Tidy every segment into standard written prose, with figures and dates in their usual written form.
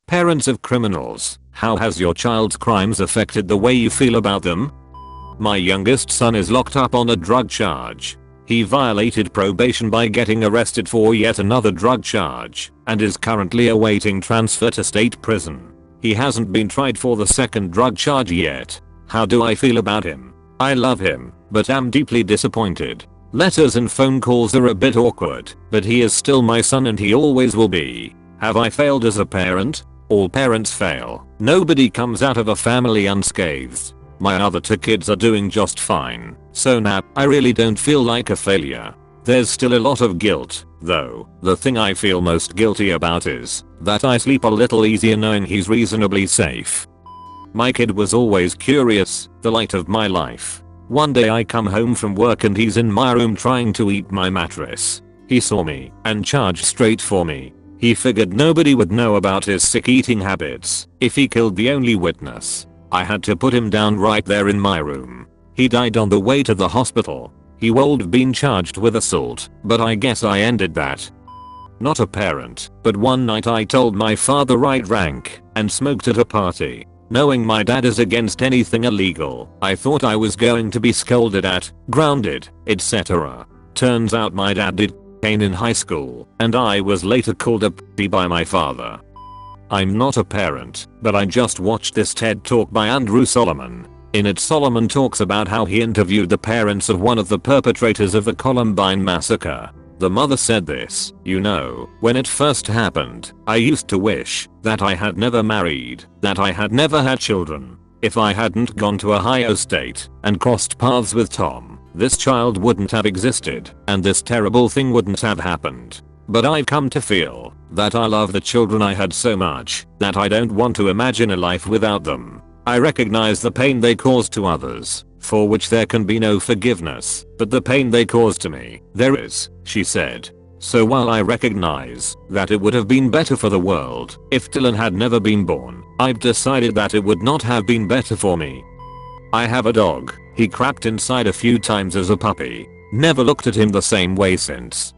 Parents of criminals, how has your child's crimes affected the way you feel about them? My youngest son is locked up on a drug charge. He violated probation by getting arrested for yet another drug charge and is currently awaiting transfer to state prison. He hasn't been tried for the second drug charge yet. How do I feel about him? I love him, but am deeply disappointed. Letters and phone calls are a bit awkward, but he is still my son and he always will be. Have I failed as a parent? All parents fail. Nobody comes out of a family unscathed. My other 2 kids are doing just fine, so now I really don't feel like a failure. There's still a lot of guilt, though. The thing I feel most guilty about is that I sleep a little easier knowing he's reasonably safe. My kid was always curious, the light of my life. One day I come home from work and he's in my room trying to eat my mattress. He saw me and charged straight for me. He figured nobody would know about his sick eating habits if he killed the only witness. I had to put him down right there in my room. He died on the way to the hospital. He would have been charged with assault, but I guess I ended that. Not a parent, but one night I told my father right rank and smoked at a party. Knowing my dad is against anything illegal, I thought I was going to be scolded at, grounded, etc. Turns out my dad did cocaine in high school, and I was later called a p*** by my father. I'm not a parent, but I just watched this TED talk by Andrew Solomon. In it, Solomon talks about how he interviewed the parents of one of the perpetrators of the Columbine massacre. The mother said this, "You know, when it first happened, I used to wish that I had never married, that I had never had children. If I hadn't gone to Ohio State and crossed paths with Tom, this child wouldn't have existed and this terrible thing wouldn't have happened. But I've come to feel that I love the children I had so much that I don't want to imagine a life without them. I recognize the pain they cause to others, for which there can be no forgiveness, but the pain they cause to me, there is," she said. So while I recognize that it would have been better for the world if Dylan had never been born, I've decided that it would not have been better for me. I have a dog. He crapped inside a few times as a puppy. Never looked at him the same way since.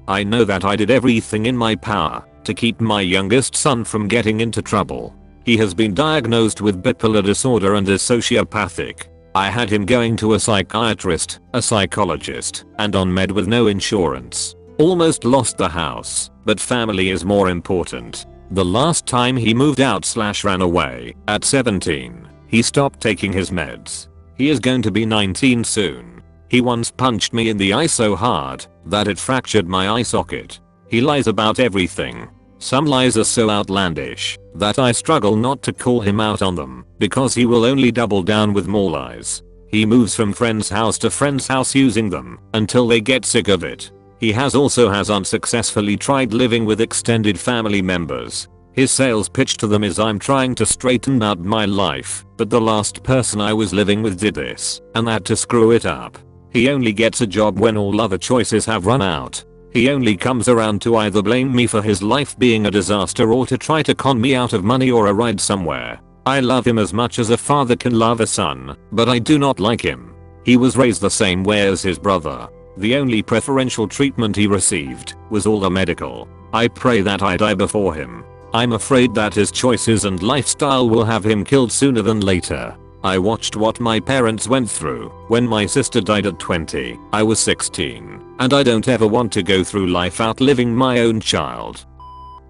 I know that I did everything in my power to keep my youngest son from getting into trouble. He has been diagnosed with bipolar disorder and is sociopathic. I had him going to a psychiatrist, a psychologist, and on med with no insurance. Almost lost the house, but family is more important. The last time he moved out/ran away, at 17, he stopped taking his meds. He is going to be 19 soon. He once punched me in the eye so hard that it fractured my eye socket. He lies about everything. Some lies are so outlandish that I struggle not to call him out on them because he will only double down with more lies. He moves from friend's house to friend's house using them until they get sick of it. He has unsuccessfully tried living with extended family members. His sales pitch to them is, "I'm trying to straighten out my life, but the last person I was living with did this, and that to screw it up." He only gets a job when all other choices have run out. He only comes around to either blame me for his life being a disaster or to try to con me out of money or a ride somewhere. I love him as much as a father can love a son, but I do not like him. He was raised the same way as his brother. The only preferential treatment he received was all the medical. I pray that I die before him. I'm afraid that his choices and lifestyle will have him killed sooner than later. I watched what my parents went through when my sister died at 20. I was 16, and I don't ever want to go through life outliving my own child.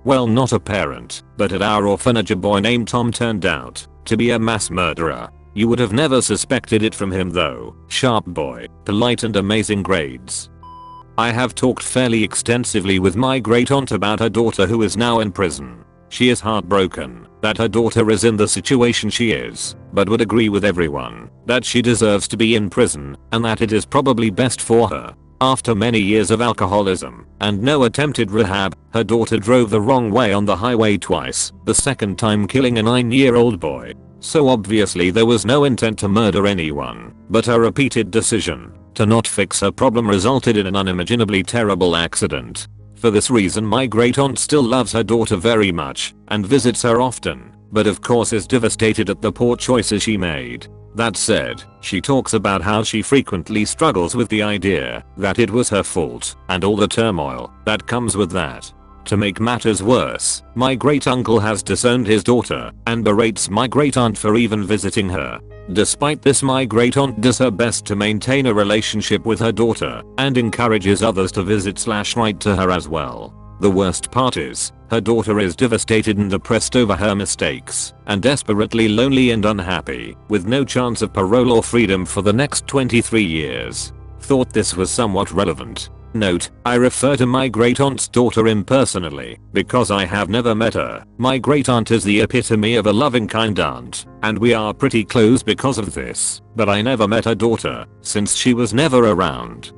Well, not a parent, but at our orphanage a boy named Tom turned out to be a mass murderer. You would have never suspected it from him though. Sharp boy, polite and amazing grades. I have talked fairly extensively with my great aunt about her daughter who is now in prison. She is heartbroken that her daughter is in the situation she is, but would agree with everyone that she deserves to be in prison and that it is probably best for her. After many years of alcoholism and no attempted rehab, her daughter drove the wrong way on the highway twice, the second time killing a 9-year-old boy. So obviously there was no intent to murder anyone, but her repeated decision to not fix her problem resulted in an unimaginably terrible accident. For this reason my great aunt still loves her daughter very much and visits her often, but of course is devastated at the poor choices she made. That said, she talks about how she frequently struggles with the idea that it was her fault and all the turmoil that comes with that. To make matters worse, my great uncle has disowned his daughter and berates my great aunt for even visiting her. Despite this, my great aunt does her best to maintain a relationship with her daughter and encourages others to visit/write to her as well. The worst part is, her daughter is devastated and depressed over her mistakes and desperately lonely and unhappy, with no chance of parole or freedom for the next 23 years. Thought this was somewhat relevant. Note, I refer to my great aunt's daughter impersonally because I have never met her. My great aunt is the epitome of a loving, kind aunt, and we are pretty close because of this, but I never met her daughter since she was never around.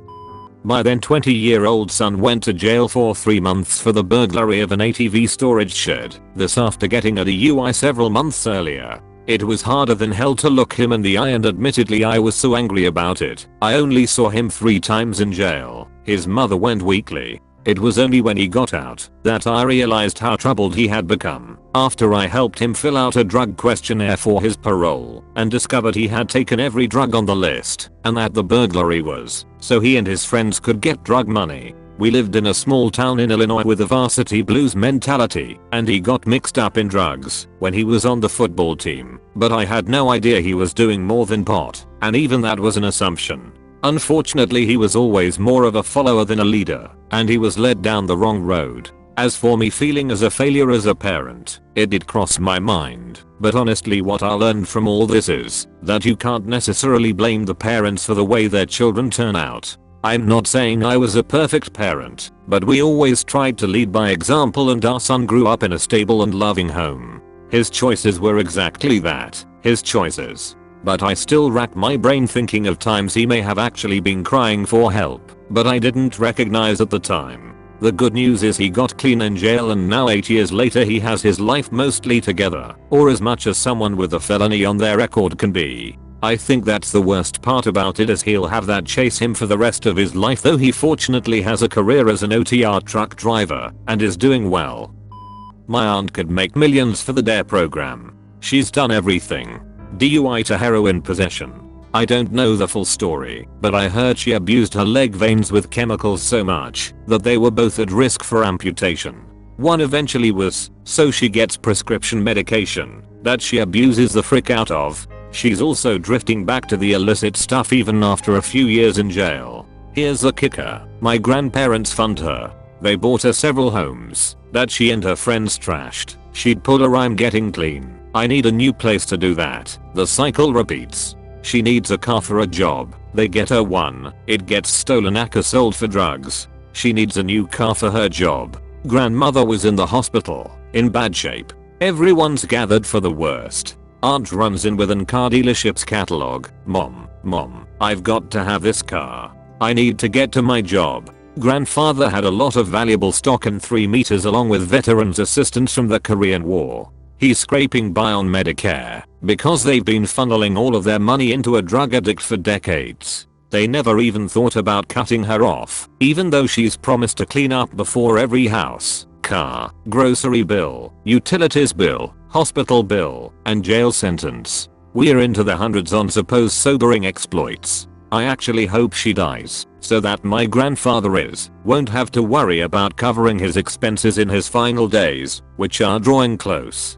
My then 20-year-old son went to jail for 3 months for the burglary of an ATV storage shed, this after getting a DUI several months earlier. It was harder than hell to look him in the eye, and admittedly I was so angry about it. I only saw him 3 times in jail. His mother went weekly. It was only when he got out that I realized how troubled he had become, after I helped him fill out a drug questionnaire for his parole and discovered he had taken every drug on the list, and that the burglary was so he and his friends could get drug money. We lived in a small town in Illinois with a varsity blues mentality, and he got mixed up in drugs when he was on the football team, but I had no idea he was doing more than pot, and even that was an assumption. Unfortunately, he was always more of a follower than a leader, and he was led down the wrong road. As for me feeling as a failure as a parent, it did cross my mind, but honestly what I learned from all this is that you can't necessarily blame the parents for the way their children turn out. I'm not saying I was a perfect parent, but we always tried to lead by example, and our son grew up in a stable and loving home. His choices were exactly that, his choices. But I still rack my brain thinking of times he may have actually been crying for help, but I didn't recognize at the time. The good news is he got clean in jail, and now 8 years later he has his life mostly together, or as much as someone with a felony on their record can be. I think that's the worst part about it, is he'll have that chase him for the rest of his life, though he fortunately has a career as an OTR truck driver and is doing well. My aunt could make millions for the DARE program. She's done everything. DUI to heroin possession. I don't know the full story, but I heard she abused her leg veins with chemicals so much that they were both at risk for amputation. One eventually was, so she gets prescription medication that she abuses the frick out of. She's also drifting back to the illicit stuff even after a few years in jail. Here's the kicker. My grandparents fund her. They bought her several homes that she and her friends trashed. She'd pull a rhyme getting clean. I need a new place to do that. The cycle repeats. She needs a car for a job. They get her one. It gets stolen or sold for drugs. She needs a new car for her job. Grandmother was in the hospital, in bad shape. Everyone's gathered for the worst. Aunt runs in with an car dealership's catalog. Mom, I've got to have this car. I need to get to my job. Grandfather had a lot of valuable stock and 3 meters along with veterans assistance from the Korean War. He's scraping by on Medicare because they've been funneling all of their money into a drug addict for decades. They never even thought about cutting her off, even though she's promised to clean up before every house, car, grocery bill, utilities bill, hospital bill, and jail sentence. We're into the hundreds on supposed sobering exploits. I actually hope she dies, so that my grandfather won't have to worry about covering his expenses in his final days, which are drawing close.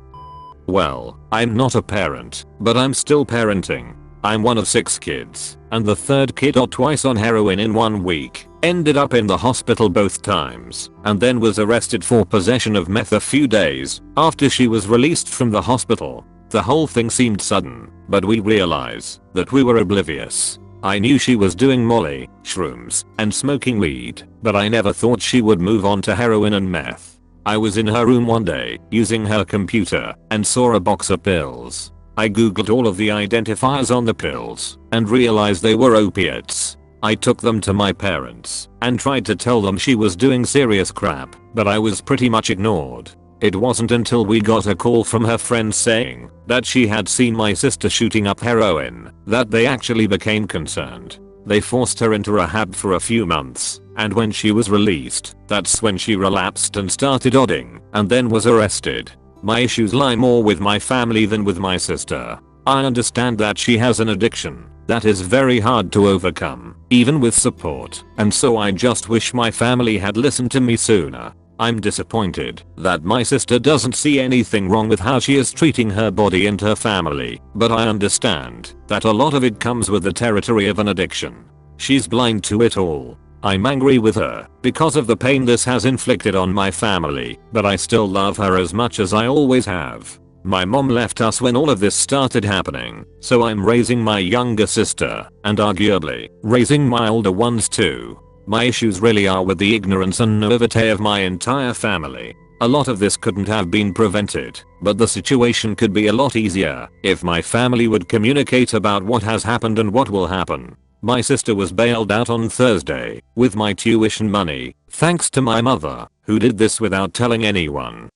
Well, I'm not a parent, but I'm still parenting. I'm one of 6 kids, and the 3rd kid got twice on heroin in 1 week, ended up in the hospital both times, and then was arrested for possession of meth a few days after she was released from the hospital. The whole thing seemed sudden, but we realize that we were oblivious. I knew she was doing molly, shrooms, and smoking weed, but I never thought she would move on to heroin and meth. I was in her room one day, using her computer, and saw a box of pills. I googled all of the identifiers on the pills, and realized they were opiates. I took them to my parents, and tried to tell them she was doing serious crap, but I was pretty much ignored. It wasn't until we got a call from her friends saying that she had seen my sister shooting up heroin that they actually became concerned. They forced her into rehab for a few months, and when she was released, that's when she relapsed and started odding, and then was arrested. My issues lie more with my family than with my sister. I understand that she has an addiction that is very hard to overcome, even with support, and so I just wish my family had listened to me sooner. I'm disappointed that my sister doesn't see anything wrong with how she is treating her body and her family, but I understand that a lot of it comes with the territory of an addiction. She's blind to it all. I'm angry with her because of the pain this has inflicted on my family, but I still love her as much as I always have. My mom left us when all of this started happening, so I'm raising my younger sister, and arguably, raising my older ones too. My issues really are with the ignorance and naivete of my entire family. A lot of this couldn't have been prevented, but the situation could be a lot easier if my family would communicate about what has happened and what will happen. My sister was bailed out on Thursday with my tuition money, thanks to my mother, who did this without telling anyone.